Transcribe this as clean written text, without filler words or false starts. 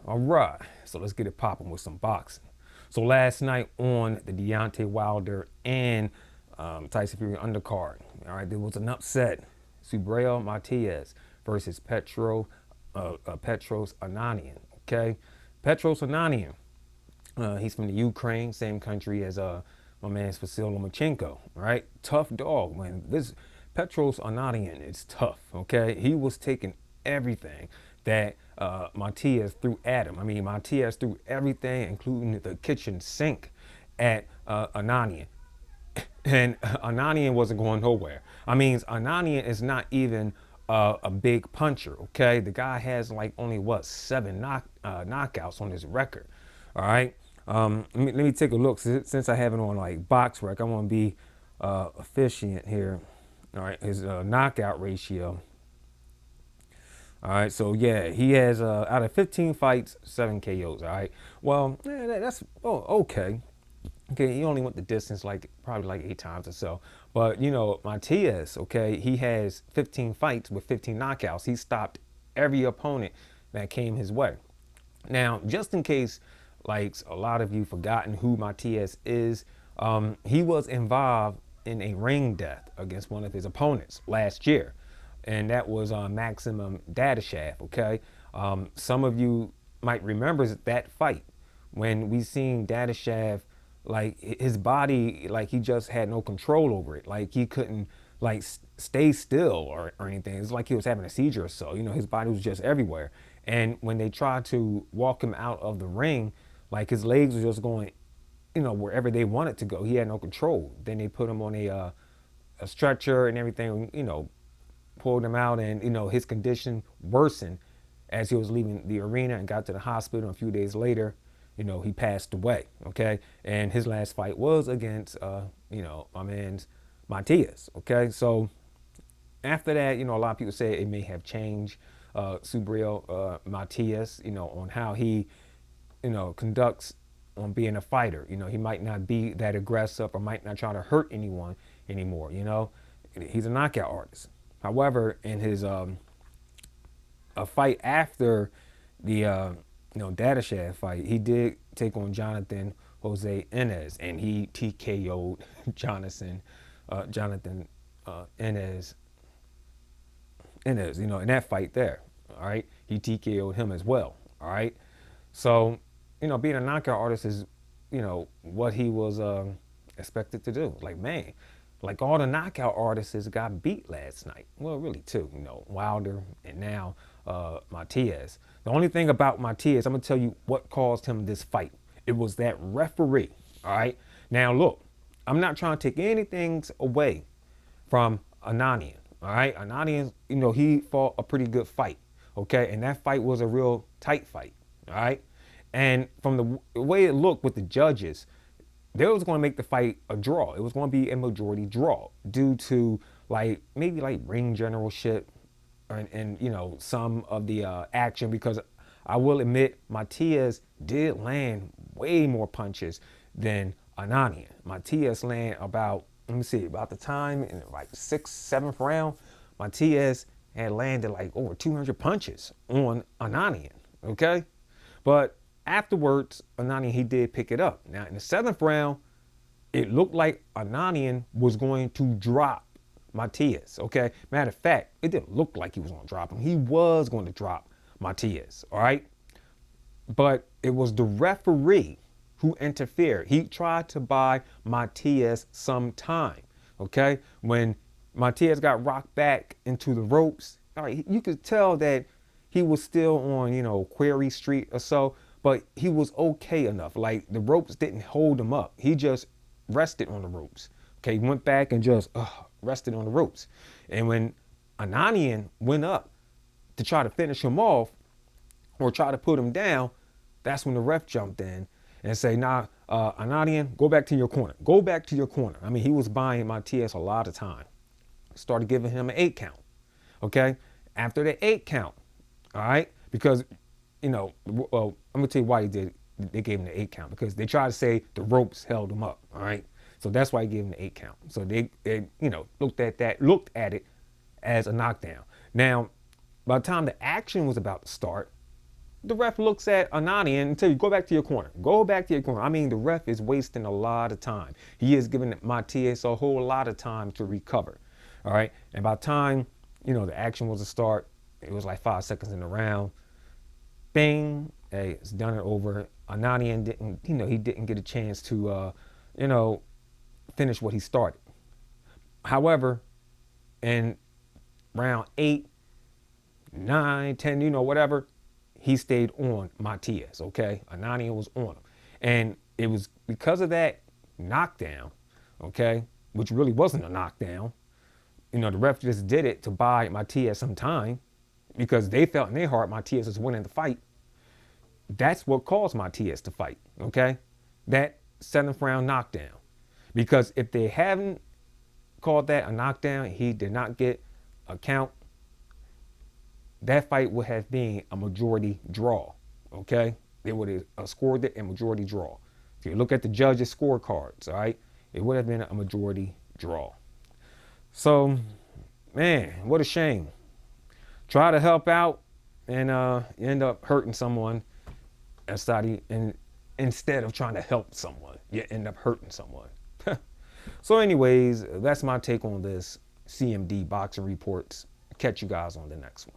All right, so let's get it popping with some boxing. So last night on the Deontay Wilder and Tyson Fury undercard, all right, there was an upset. Subriel Matias versus Petros Ananyan. Okay, Petros Ananyan. He's from the Ukraine, same country as my man's Vasil Lomachenko. Right, tough dog. Man, this Petros Ananyan is tough. Okay, he was taking everything that Matias threw at him. I mean, Matias threw everything, including the kitchen sink, at Ananyan. And Ananyan wasn't going nowhere. I mean, Ananyan is not even a big puncher, okay? The guy has like only, what, seven knockouts on his record, all right? Let me take a look. Since I have it on like box rec, I want to be efficient here. All right, his knockout ratio. All right, so yeah, he has out of 15 fights, 7 KOs. All right, well, that's okay. Okay, he only went the distance like probably like 8 times or so. But you know, Matias, okay, he has 15 fights with 15 knockouts. He stopped every opponent that came his way. Now, just in case, like a lot of you forgotten who Matias is, he was involved in a ring death against one of his opponents last year, and that was Maximum Dadashev. Okay, some of you might remember that fight when we seen Dadashev, like his body, like he just had no control over it, like he couldn't like stay still or anything. It's like he was having a seizure or so. You know, his body was just everywhere. And when they tried to walk him out of the ring, like his legs were just going, you know, wherever they wanted to go. He had no control. Then they put him on a stretcher and everything, you know, pulled him out, and you know his condition worsened as he was leaving the arena and got to the hospital. A few days later, you know, he passed away. Okay, and his last fight was against, you know, my man's Matias. Okay, so after that, you know, a lot of people say it may have changed Subriel Matias, you know, on how he, you know, conducts on being a fighter. You know, he might not be that aggressive or might not try to hurt anyone anymore. You know, he's a knockout artist. However, in his a fight after the you know, Dadashev fight, he did take on Jonathan Jose Inez, and he TKO'd Jonathan Inez, you know, in that fight there. All right, he TKO'd him as well. All right, so you know, being a knockout artist is, you know, what he was expected to do. Like, man, like all the knockout artists got beat last night. Well, really two, you know, Wilder and now Matias. The only thing about Matias, I'm gonna tell you what caused him this fight. It was that referee. All right. Now look, I'm not trying to take anything away from Ananyan. All right, Ananyan, you know, he fought a pretty good fight. Okay, and that fight was a real tight fight. All right, and from the way it looked with the judges, they was going to make the fight a draw. It was going to be a majority draw due to like maybe like ring generalship and you know, some of the action, because I will admit Matias did land way more punches than Ananyan. Matias land about, let me see, about the time in like 6th, 7th round, Matias had landed like over 200 punches on Ananyan. Okay, but afterwards, Ananyan, he did pick it up. Now in the 7th round, it looked like Ananyan was going to drop Matias. Okay, matter of fact, it didn't look like he was going to drop him. He was going to drop Matias. All right, but it was the referee who interfered. He tried to buy Matias some time. Okay, when Matias got rocked back into the ropes, all right, you could tell that he was still on, you know, Query Street or so, but he was okay enough. Like the ropes didn't hold him up. He just rested on the ropes. Okay, he went back and just rested on the ropes. And when Ananyan went up to try to finish him off or try to put him down, that's when the ref jumped in and say, nah, Ananyan, go back to your corner. Go back to your corner. I mean, he was buying Matias a lot of time. Started giving him an 8 count. Okay, after the 8 count, all right, because, you know, well, I'm gonna tell you why they gave him the 8 count, because they tried to say the ropes held him up. All right, so that's why he gave him the 8 count. So they you know, looked at it as a knockdown. Now, by the time the action was about to start, The ref looks at Ananyan and tell you, go back to your corner. Go back to your corner. I mean, the ref is wasting a lot of time. He is giving Matias a whole lot of time to recover. All right. And by the time, the action was to start, it was like 5 seconds in the round. Bing. Hey, it's done and over. Ananyan didn't, he didn't get a chance to, finish what he started. However, in round 8, 9, 10, whatever, he stayed on Matias, okay? Ananyan was on him. And it was because of that knockdown, okay, which really wasn't a knockdown. The ref just did it to buy Matias some time because they felt in their heart Matias was winning the fight. That's what caused Matias to fight, okay? That 7th round knockdown. Because if they haven't called that a knockdown, he did not get a count, that fight would have been a majority draw, okay? They would have scored it a majority draw. If you look at the judges' scorecards, all right, it would have been a majority draw. So, man, what a shame. Try to help out and you end up hurting someone instead of trying to help someone. You end up hurting someone. So anyways, that's my take on this CMD boxing reports. Catch you guys on the next one.